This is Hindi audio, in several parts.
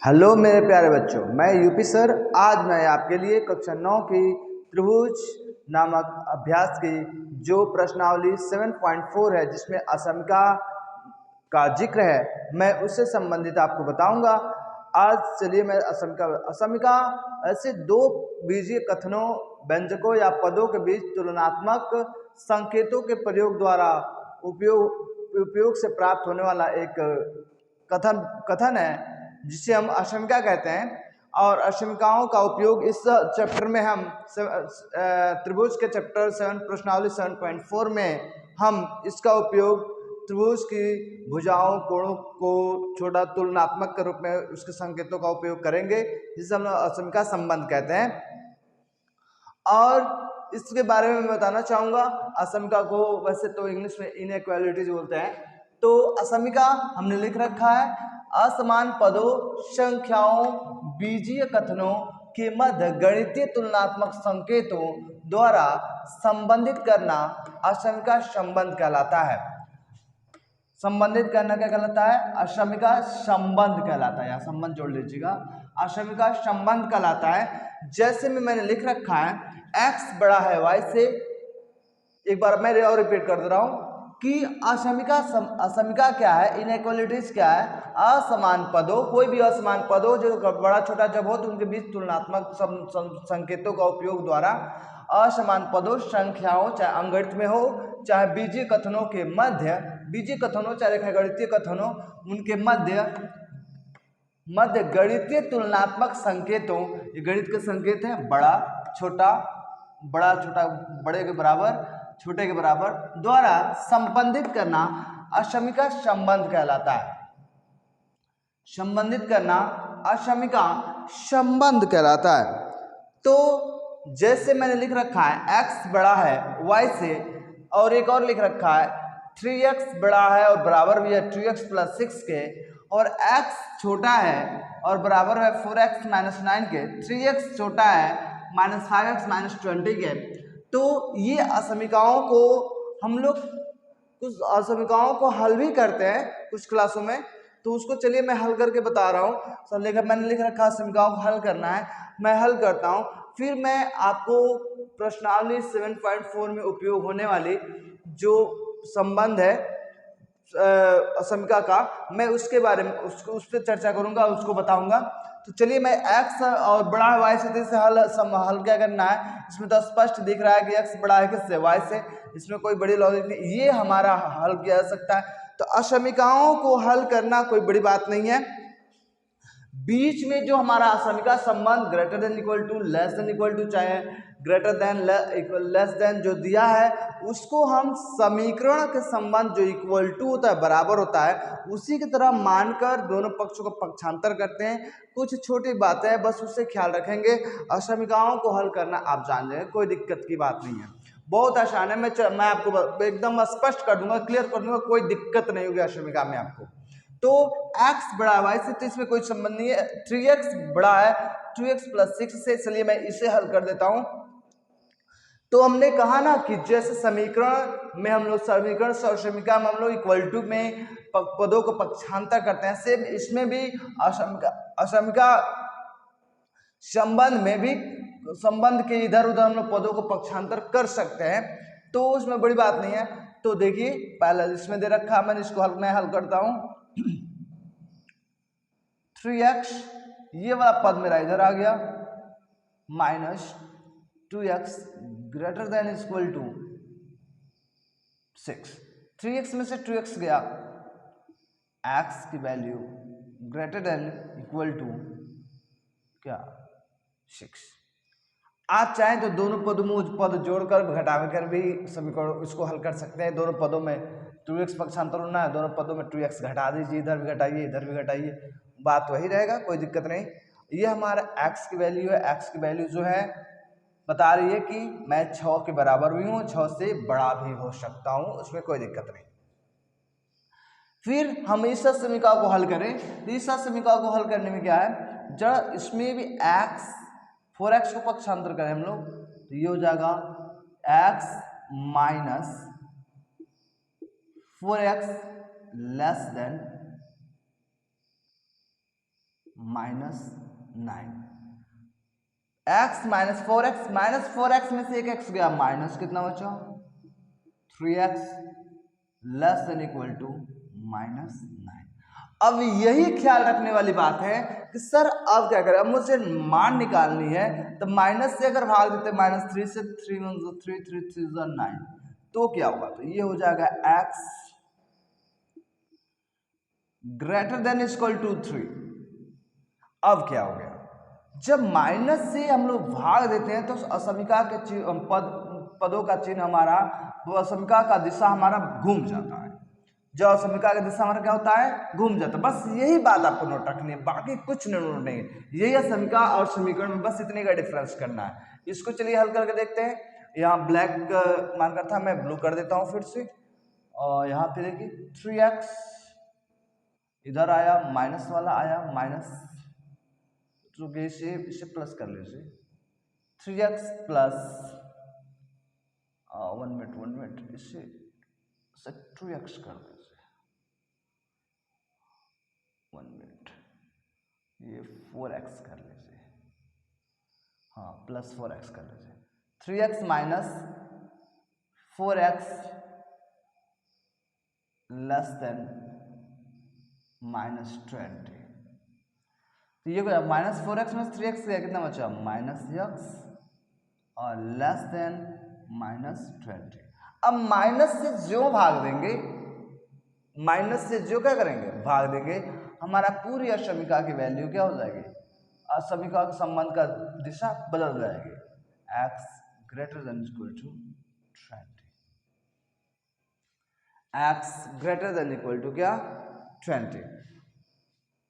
हेलो मेरे प्यारे बच्चों, मैं यूपी सर। आज मैं आपके लिए कक्षा 9 की त्रिभुज नामक अभ्यास की जो प्रश्नावली 7.4 है, जिसमें असमिका का जिक्र है, मैं उससे संबंधित आपको बताऊंगा। आज चलिए मैं असमिका ऐसे दो बीजीय कथनों, व्यंजकों या पदों के बीच तुलनात्मक संकेतों के प्रयोग द्वारा उपयोग से प्राप्त होने वाला एक कथन है, जिसे हम असमिका कहते हैं। और असमिकाओं का उपयोग इस चैप्टर में हम त्रिभुज के चैप्टर 7 प्रश्नावली 7.4 में हम इसका उपयोग त्रिभुज की भुजाओं कोणों को छोटा तुलनात्मक के रूप में उसके संकेतों का उपयोग करेंगे, जिसे हम असमिका संबंध कहते हैं। और इसके बारे में मैं बताना चाहूँगा। असमिका को वैसे तो इंग्लिश में इनइक्वालिटीज बोलते हैं। तो असमिका हमने लिख रखा है, असमान पदों, संख्याओं, बीजीय कथनों के मध्य गणितीय तुलनात्मक संकेतों द्वारा संबंधित करना असमिका संबंध कहलाता है। संबंधित करना क्या कहलाता है? असमिका संबंध कहलाता है। या संबंध जोड़ लीजिएगा, असमिका संबंध कहलाता है। जैसे में मैंने लिख रखा है, x बड़ा है y से। एक बार मैं और रिपीट कर दे रहा हूं कि असमिका क्या है, इनइक्वालिटीज क्या है? असमान पदों, कोई भी असमान पद हो जो बड़ा छोटा जब हो तो उनके बीच तुलनात्मक संकेतों का उपयोग द्वारा असमान पदों, संख्याओं, चाहे अंगणित में हो चाहे बीजीय कथनों के मध्य, बीजीय कथनों चाहे गणितीय कथनों, उनके मध्य गणितीय तुलनात्मक संकेतों, ये गणित के संकेत हैं, बड़ा छोटा, बड़े के बराबर, छोटे के बराबर, द्वारा संबंधित करना असमिका संबंध कहलाता है। संबंधित करना असमिका संबंध कहलाता है। तो जैसे मैंने लिख रखा है, x बड़ा है y से, और एक और लिख रखा है 3x बड़ा है और बराबर भी है 2x + 6 के, और x छोटा है और बराबर है 4x - 9 के, 3x छोटा है -5x - 20 के। तो ये असमिकाओं को हम लोग कुछ असमिकाओं को हल भी करते हैं कुछ क्लासों में। तो उसको चलिए मैं हल करके बता रहा हूँ। मैंने लिख रखा असमिकाओं को हल करना है, मैं हल करता हूँ। फिर मैं आपको प्रश्नावली 7.4 में उपयोग होने वाली जो संबंध है असमिका का, मैं उसके बारे में उस पर चर्चा करूंगा, उसको बताऊंगा। तो चलिए मैं x और बड़ा है y से, इसे हल क्या करना है। इसमें तो स्पष्ट दिख रहा है कि x बड़ा है किससे? y से। इसमें कोई बड़ी लॉजिक नहीं, ये हमारा हल किया जा सकता है। तो असमिकाओं को हल करना कोई बड़ी बात नहीं है। बीच में जो हमारा असमिका संबंध greater than equal to, less than equal to, चाहे ग्रेटर देन लेस देन जो दिया है, उसको हम समीकरण के संबंध जो इक्वल टू होता है, बराबर होता है, उसी की तरह मानकर दोनों पक्षों का पक्षांतर करते हैं। कुछ छोटी बातें हैं, बस उससे ख्याल रखेंगे। असमिकाओं को हल करना आप जान जाएंगे, कोई दिक्कत की बात नहीं है, बहुत आसान है। मैं आपको एकदम स्पष्ट कर दूंगा, क्लियर कर दूंगा, कोई दिक्कत नहीं होगी असमिका में आपको। तो x बड़ा है y से, तो इसमें कोई संबंध नहीं है। 3x बड़ा है 2x + 6 से। चलिए मैं इसे हल कर देता हूं। तो हमने कहा ना कि जैसे समीकरण में हम लोग समीकरण और समीका में हम लोग इक्वल टू में पदों को पक्षांतर करते हैं, सेम इसमें भी असमिका संबंध में भी संबंध के इधर उधर हम लोग पदों को पक्षांतर कर सकते हैं, तो उसमें बड़ी बात नहीं है। तो देखिए पहले इसमें दे रखा, मैंने इसको मैं हल करता हूं। 3x, ये वाला पद मेरा इधर आ गया, -2x greater than equal to 6। 3x में से 2x गया, x की value greater than equal to क्या? 6। आप चाहें तो दोनों पदों में पद जोड़कर घटाकर भी समीकरण इसको हल कर सकते हैं। दोनों पदों में 2x पक्षांतर होना है, दोनों पदों में 2x घटा दीजिए, इधर भी घटाइए इधर भी घटाइए, बात वही रहेगा, कोई दिक्कत नहीं। ये हमारा x की वैल्यू है। x की वैल्यू जो है बता रही है कि मैं 6 के बराबर भी हूँ, 6 से बड़ा भी हो सकता हूँ, उसमें कोई दिक्कत नहीं। फिर हम इस समीकरण को हल करें, तो इस समीकरण को हल करने में क्या है, जब इसमें भी x 4x को पक्षांतर करें हम लोग, तो ये हो जाएगा x - 4x less than -9। x -4x में से एक x गया, माइनस कितना बचा 3x less than equal to -9। अब यही ख्याल रखने वाली बात है कि सर अब क्या करें, अब मुझे मान निकालनी है तो माइनस से अगर भाग देते -3 से 3 1 3 3 3 9 तो क्या होगा, तो ये हो जाएगा x greater than equal to 3। अब क्या हो गया, जब माइनस से हम लोग भाग देते हैं तो असमिका के पदों का चिन्ह हमारा, वो असमिका का दिशा हमारा घूम जाता है। जो असमिका का दिशा हमारा क्या होता है, घूम जाता है। बस यही बात आपको नोट रखनी है, बाकी कुछ नोट नहीं, यही असमिका और समीकरण में बस इतने का डिफरेंस करना है। इसको चलिए हल करके देखते हैं। यहाँ ब्लैक मानकर था, मैं ब्लू कर देता हूँ फिर से। और यहाँ पे देखिए 3x इधर आया, माइनस वाला आया, माइनस तो इसे प्लस कर लीजिए, 3x प्लस 1 मिनट इसे 2x कर दीजिए, 1 मिनट, ये 4x कर लीजिए, हाँ प्लस 4x कर लीजिए, 3x minus 4x less than -20। तो ये -4x में 3x से कितना बचा, -x और लेस देन -20। अब माइनस से जो भाग देंगे, माइनस से जो क्या करेंगे भाग देंगे, हमारा पूरी असमिका की वैल्यू क्या हो जाएगी, असमिका के संबंध का दिशा बदल जाएगी, x greater than equal to 20, x greater than equal to क्या 20।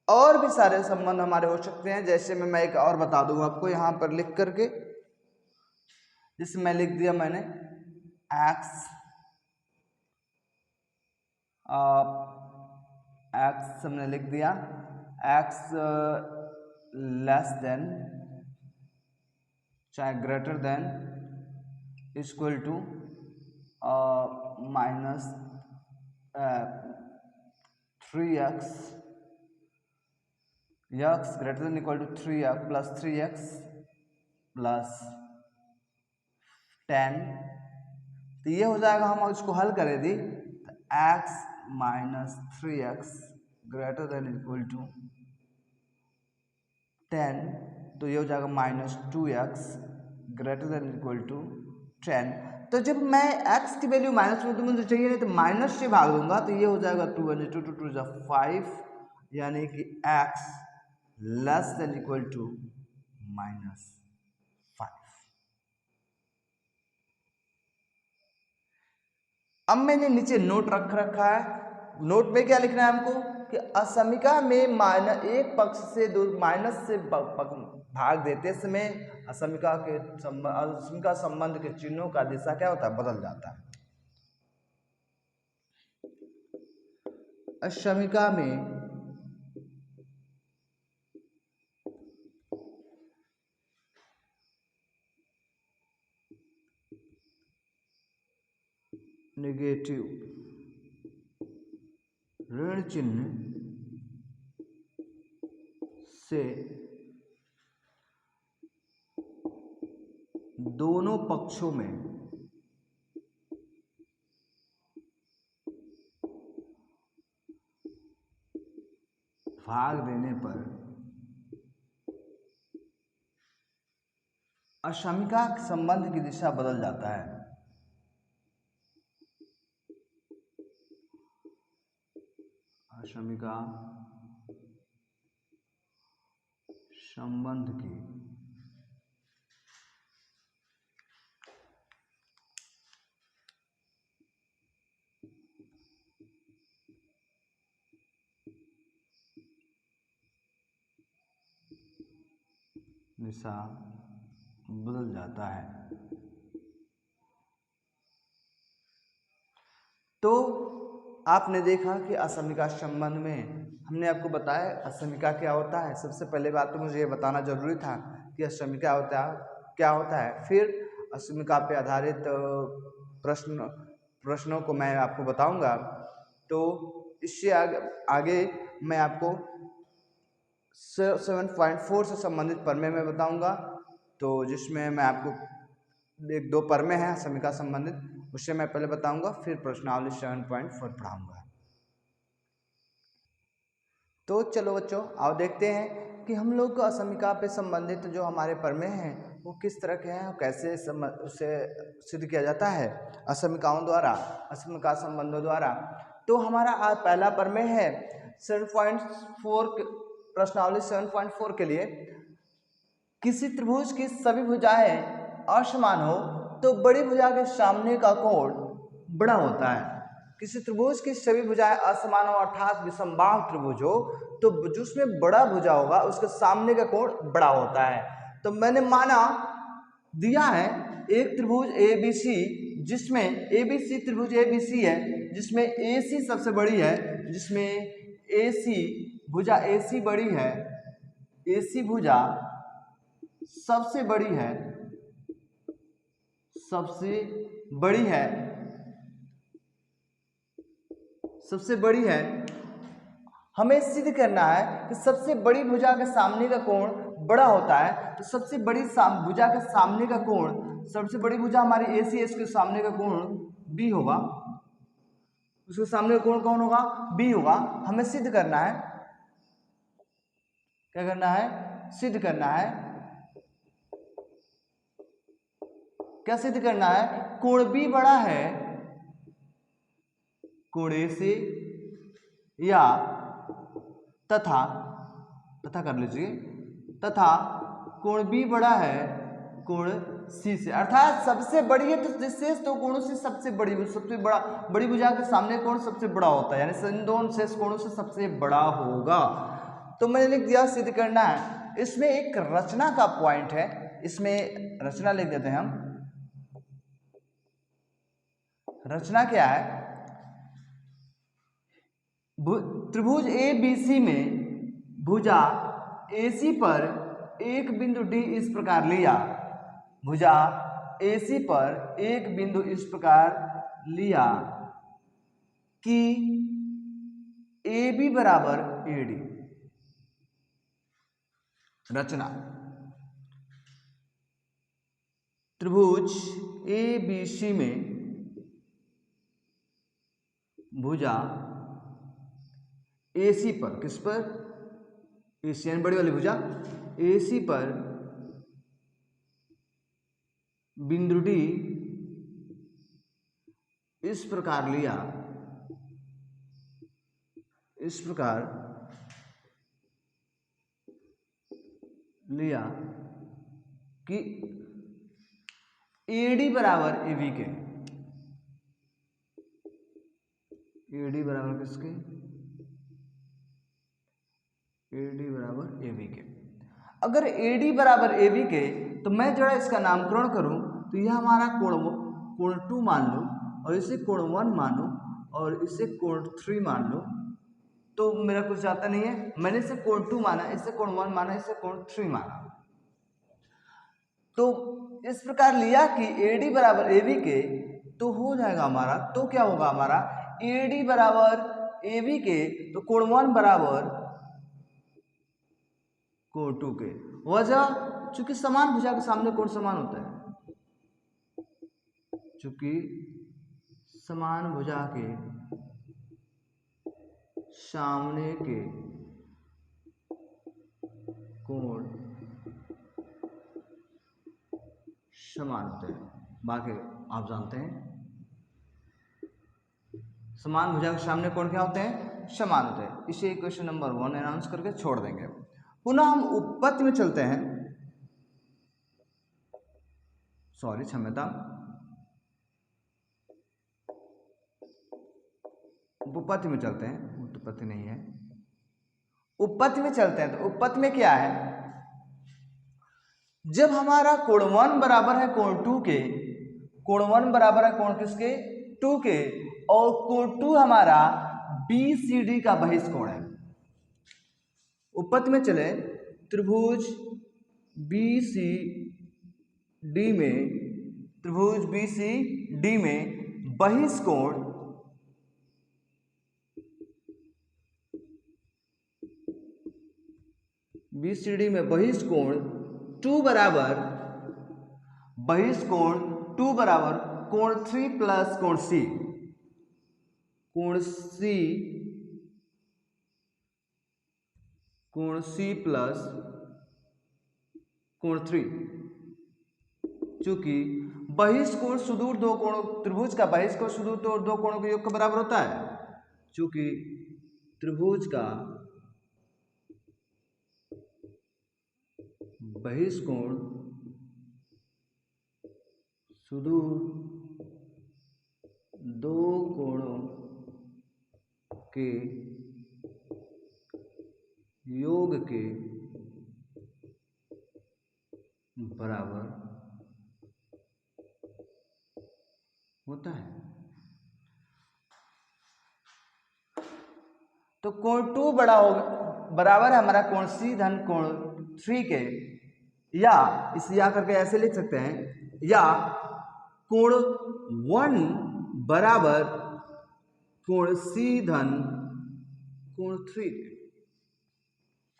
और भी सारे संबंध हमारे हो सकते हैं, जैसे मैं एक और बता दूंगा आपको यहाँ पर लिख करके, जिसमें लिख दिया मैंने x हमने लिख दिया x लेस देन चाहे greater than equal to -3x, x greater than equal to 3x plus 3x plus 10। तो ये हो जाएगा, हम इसको हल करें दी तो x minus 3x greater than equal to 10, तो ये हो जाएगा -2x greater than equal to 10। तो जब मैं x की वैल्यू माइनस में तो मुझे चाहिए नहीं, तो माइनस से भाग दूंगा तो ये हो जाएगा 2 2 2 2 5, यानी कि x less than equal to -5। अब मैंने नीचे नोट रख रखा है, नोट में क्या लिखना है हमको कि असमिका में एक पक्ष से माइनस से भाग देते समय असमिका संबंध के चिन्हों का दिशा क्या होता है, बदल जाता है। असमिका में नेगेटिव ऋण चिन्ह से दोनों पक्षों में भाग देने पर असमिका संबंध की दिशा बदल जाता है। असमिका संबंध की दिशा बदल जाता है। तो आपने देखा कि असमिका संबंध में हमने आपको बताया असमिका क्या होता है। सबसे पहले बात तो मुझे ये बताना जरूरी था कि असमिका क्या होता है, फिर असमिका पे आधारित प्रश्नों को मैं आपको बताऊंगा। तो इससे आगे मैं आपको 7.4 से संबंधित प्रमेय मैं बताऊंगा, तो जिसमें मैं आपको एक दो प्रमेय हैं समीका संबंधित, उससे मैं पहले बताऊंगा, फिर प्रश्नावली 7.4 पढ़ाऊंगा। तो चलो बच्चों आओ देखते हैं कि हम लोग असमिका पे संबंधित जो हमारे प्रमेय हैं वो किस तरह के हैं और कैसे उसे सिद्ध किया जाता है असमिकाओं द्वारा, असमिका संबंधों द्वारा। तो हमारा आज पहला प्रमेय है 7.4 प्रश्नावली 7.4 के लिए, किसी त्रिभुज की सभी भुजाएं असमान हो तो बड़ी भुजा के सामने का कोण बड़ा होता है। किसी त्रिभुज की सभी भुजाएं असमान हो अर्थात विषमबाहु त्रिभुज हो तो जिसमें बड़ा भुजा होगा उसके सामने का कोण बड़ा होता है। तो मैंने माना दिया है एक त्रिभुज ABC, जिसमें ABC त्रिभुज ABC है, जिसमें AC सबसे बड़ी है, जिसमें AC भुजा AC बड़ी है, AC भुजा सबसे बड़ी है, सबसे बड़ी है, सबसे बड़ी है। हमें सिद्ध करना है कि सबसे बड़ी भुजा के सामने का कोण बड़ा होता है। तो सबसे बड़ी भुजा के सामने का कोण, सबसे बड़ी भुजा हमारी AC, इसके सामने का कोण B होगा, उसके सामने का कोण कौन होगा? B होगा। हमें सिद्ध करना है, क्या करना है? सिद्ध करना है। क्या सिद्ध करना है? कोण B बड़ा है कोण A से, या तथा कर लीजिए, तथा कोण B बड़ा है कोण C से, अर्थात सबसे बड़ी है तो शेष दो कोणों से सबसे बड़ी भुजा के सामने कोण सबसे बड़ा होता है, यानी इन दोनों शेष कोणों से सबसे बड़ा होगा। तो मैंने लिख दिया सिद्ध करना है। इसमें एक रचना का पॉइंट है, इसमें रचना लिख देते हैं हम। रचना क्या है? त्रिभुज ABC में भुजा AC पर एक बिंदु D इस प्रकार लिया, भुजा AC पर एक बिंदु इस प्रकार लिया कि AB बराबर AD। रचना, त्रिभुज ABC में भुजा AC पर, किस पर? AC यानी बड़ी वाली भुजा AC पर बिंदु D इस प्रकार लिया, इस प्रकार लिया कि AD बराबर AB के, AD बराबर किसके? AD बराबर AB के। अगर AD बराबर AB के तो मैं जरा इसका नामकरण करूं तो यह हमारा कोण 2 मान लो, और इसे कोण 1 मानो, और इसे कोण 3 मान लो, तो मेरा कुछ जाता नहीं है। मैंने इसे कोण 2 माना, इसे कोण 1 माना, इसे कोण 3 माना। तो इस प्रकार लिया कि AD बराबर AB के, तो हो जाएगा हमारा, तो क्या होगा हमारा? AD बराबर AB के तो कोण 1 बराबर कोण 2 के। वजह, चूंकि समान भुजा के सामने कोण समान होता है, चूंकि समान भुजा के सामने के कोण समान होते हैं। बाकी आप जानते हैं समान भुजा के सामने कोण क्या होते हैं? समान होते हैं। इसे इक्वेशन नंबर 1 अनाउंस करके छोड़ देंगे। पुनः हम उत्पत्ति में चलते हैं, सॉरी क्षम्यता, उपपत्ति में चलते हैं, उत्पत्ति नहीं है, उपपत्ति में चलते हैं। तो उपपत्ति में क्या है? जब हमारा कोण 1 बराबर है कोण 2 के, कोण 1 बराबर है कोण किसके? 2 के, और कोण 2 हमारा BCD का बहिष्कोण है। उपपत्ति में चले, त्रिभुज BCD में, त्रिभुज BCD में बहिष्कोण BCD में बहिष्कोण 2 बराबर कोण 3 प्लस कोण C, कोण C प्लस कोण 3। चूंकि बहिष्कोण सुदूर दो कोणों, त्रिभुज का बहिष्कोण सुदूर दो कोणों के योग के बराबर होता है। चूंकि त्रिभुज का बहिष्कोण सुदूर दो कोणों के योग के बराबर होता है। तो कोण 2 बराबर है हमारा कोण C धन कोण 3 के, या इसे या करके ऐसे लिख सकते हैं, या कोण 1 बराबर कोण C धन कोण 3 के,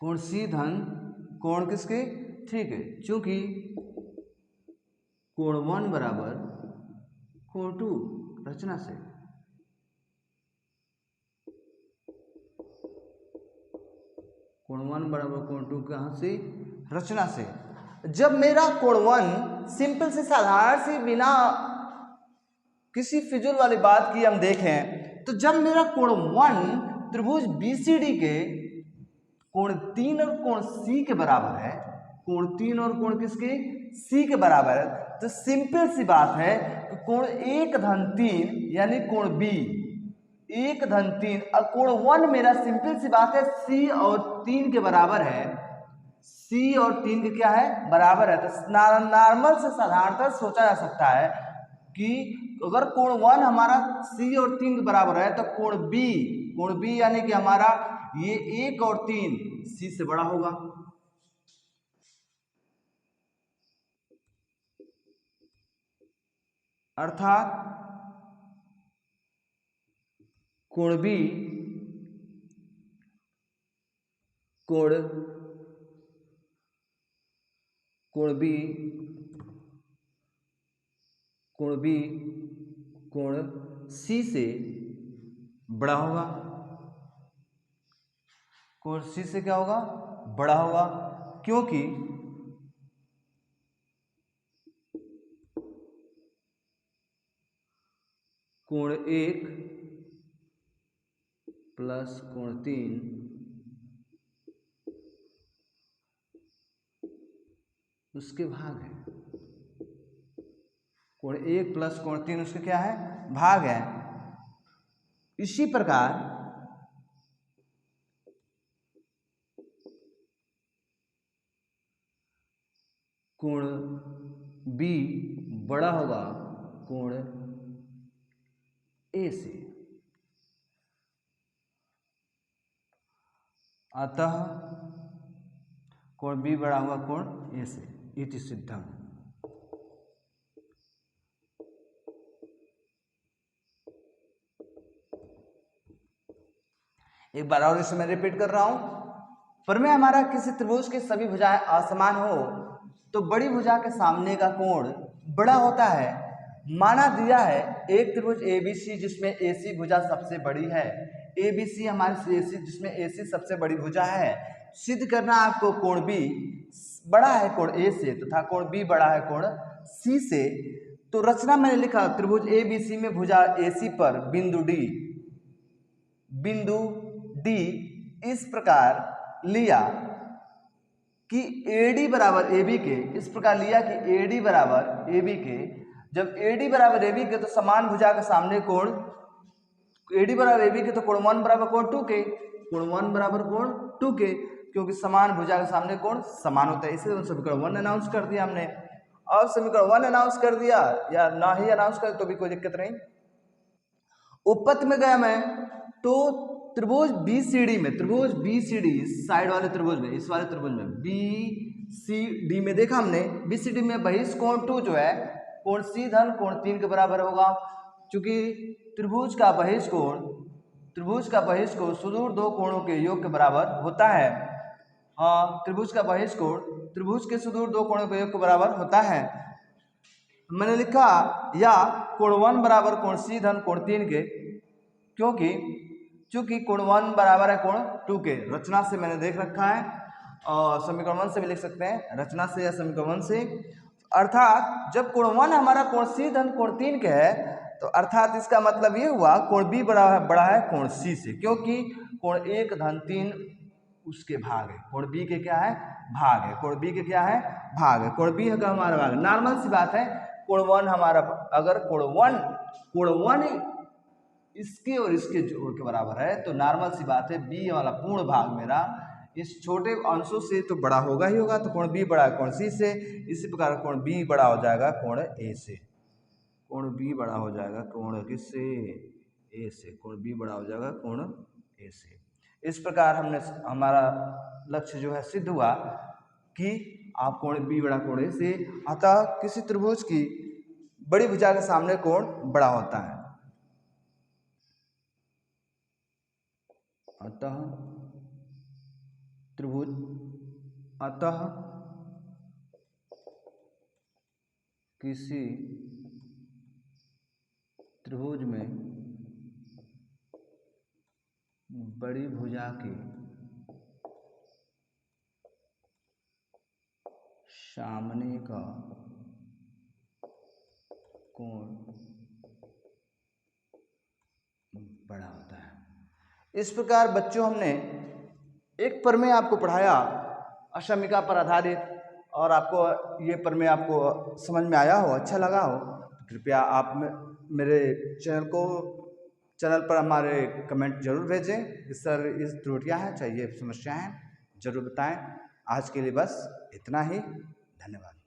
कोण C धन कोण किसके 3 के, चूंकि कोण 1 बराबर कोण 2 रचना से, कोण 1 बराबर कोण 2 कहां से, रचना से। जब मेरा कोण 1 सिंपल से साधारण सी बिना किसी फिजूल वाली बात की हम देखें, तो जब मेरा कोण 1 त्रिभुज BCD के कोण 3 और कोण C के बराबर है, कोण 3 और कोण किसके C के बराबर है, तो सिंपल सी बात है कि कोण 1 धन 3 यानी कोण B 1 धन 3 और कोण 1 मेरा सिंपल सी बात है C और 3 के बराबर है, C और 3 के क्या है बराबर है। तो नॉर्मल से साधारणतः सोचा जा सकता है कि अगर कोण 1 हमारा C और 3 के बराबर है तो कोण B यानी कि हमारा ये 1 और 3 C से बड़ा होगा। अर्थात कोण B कोण C से बड़ा होगा, कोण C से क्या होगा बड़ा होगा, क्योंकि कोण 1 प्लस कोण 3 उसके भाग है, कोण 1 प्लस कोण 3 उसके क्या है भाग है। इसी प्रकार कोण B बड़ा होगा कोण A से, अतः कोण B बड़ा होगा कोण A से, इति सिद्धम। एक बार और इसे मैं रिपीट कर रहा हूं। प्रमेय हमारा किसी त्रिभुज की सभी भुजाएं असमान हो तो बड़ी भुजा के सामने का कोण बड़ा होता है। माना दिया है एक त्रिभुज ABC जिसमें AC भुजा सबसे बड़ी है, ABC हमारी AC जिसमें AC सबसे बड़ी भुजा है। सिद्ध करना आपको कोण B बड़ा है कोण A से तथा कोण B बड़ा है कोण C से। तो रचना मैंने लिखा त्रिभुज ABC में भुजा AC पर बिंदु D इस प्रकार लिया कि AD बराबर AB के, इस प्रकार लिया कि AD बराबर AB के। जब AD बराबर AB के तो समान भुजा के सामने कोण AD बराबर AB के तो कोण 1 बराबर कोण 2 के, कोण 1 बराबर कोण 2 के, क्योंकि समान भुजा के सामने कोण समान होता है। इसलिए समीकरण 1 अनाउंस कर दिया हमने। और समीकरण 1 अनाउंस कर दिया या ना ही अनाउंस कर तो भी कोई दिक्कत नहीं। उपपत्ति में गया मैं तो त्रिभुज BCD में, त्रिभुज BCD साइड वाले त्रिभुज में, इस वाले त्रिभुज में BCD में देखा हमने BCD में बहिष्कोण 2 जो है कोण C धन कोण 3 के बराबर होगा, क्योंकि त्रिभुज का बहिष्कोण सुदूर दो कोणों के योग के बराबर होता है। त्रिभुज का बहिष्कोण त्रिभुज के सुदूर दो कोणों के योग के बराबर होता है। मैंने लिखा या कोण 1 बराबर कोण C धन कोण 3 के, क्योंकि चूंकि कोण 1 बराबर है कोण 2 के। रचना से मैंने देख रखा है और समीकरण 1 से भी लिख सकते हैं, रचना से या समीकरण 1 से। अर्थात जब कोण 1 हमारा कोण C धन कोण 3 के है तो अर्थात इसका मतलब ये हुआ कोण B बड़ा है कोण C से, क्योंकि कोण 1 धन 3 उसके भाग है। कोण B के क्या है? भाग है। कोण B के क्या है? भाग है। कोण B का हमारा भाग। नॉर्मल सी बात है, कोण 1 हमारा, अगर कोण 1 इसके और इसके जोड़ के बराबर है तो नॉर्मल सी बात है B वाला पूर्ण भाग मेरा इस छोटे अंशों से तो बड़ा होगा ही होगा। तो कोण B बड़ा है कोण C से, इसी प्रकार कोण B बड़ा हो जाएगा कोण A से। कोण B बड़ा हो जाएगा कोण किससे? A से। कोण B बड़ा हो जाएगा कोण A से। इस प्रकार हमने हमारा लक्ष्य जो है सिद्ध हुआ कि आप कोण B बड़ा कोण A से, अतः किसी त्रिभुज की बड़ी भुजा के सामने कोण बड़ा होता है। अतः किसी त्रिभुज में बड़ी भुजा के सामने का कोण बड़ा होता है। इस प्रकार बच्चों हमने एक प्रमेय आपको पढ़ाया अशमिका पर आधारित, और आपको ये प्रमेय आपको समझ में आया हो, अच्छा लगा हो तो कृपया आप मेरे चैनल पर हमारे कमेंट जरूर भेजें कि सर इस त्रुटियां हैं, चाहिए समस्या हैं, जरूर बताएं। आज के लिए बस इतना ही। धन्यवाद।